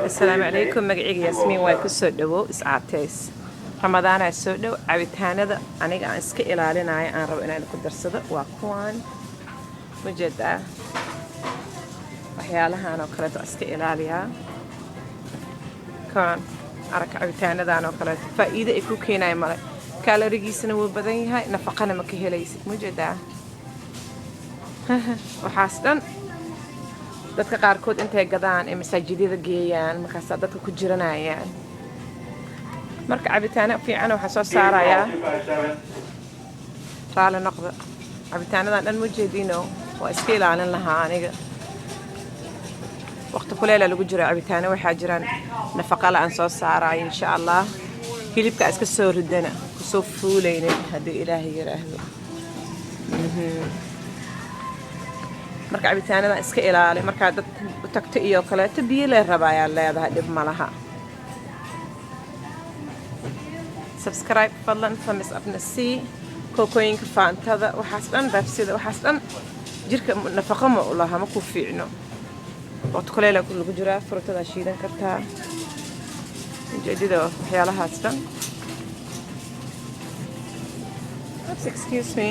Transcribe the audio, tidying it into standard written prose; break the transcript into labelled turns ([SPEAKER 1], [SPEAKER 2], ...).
[SPEAKER 1] السلام عليكم مقعيق ياسمين واي كسو دو اسعاتيس رمضان ay soo dhow cabitaanada aniga aan iska ilaalinayo aan rabo inaan ku darsado waa kuwan mujeedaa waxyaalahan oo kale oo iska ilaaliyaa kan arka cabitaanadan oo kale faa'iido ay ku keenay male kalorigiisana wuu badan yahay nafaqana ma ka helaysid mujeedaa waxaas dhan dadka qaarkood intay gadaan ee masaajidada geeyaan markaas dadka ku jiranayaan marka cabitaano fiican waxa soo saaraya raali noqdo cabitaanadan dhan mujeedino waa iska ilaalin lahaa aniga waqti kuleel lagu jiro cabitaano waxa jiraan nafaqa la aan soo saarayo insha Allah hilibka iska soo ridana ku soo fuuleynay hadii Ilaahay yiraahdo marka cabitaanada iska ilaali marka dad u tagto iyo kale biyo la rabaya leedahay dib malaha subscribe fadlan famis abnasi kookooyinka faantada waxaas dhan dabsida waxaas dhan jirka nafaqo ma u laha ma ku fiicno waqti kale lagu jira frutada shiidan kartaa jadida waxyaalahaas dhan excuse me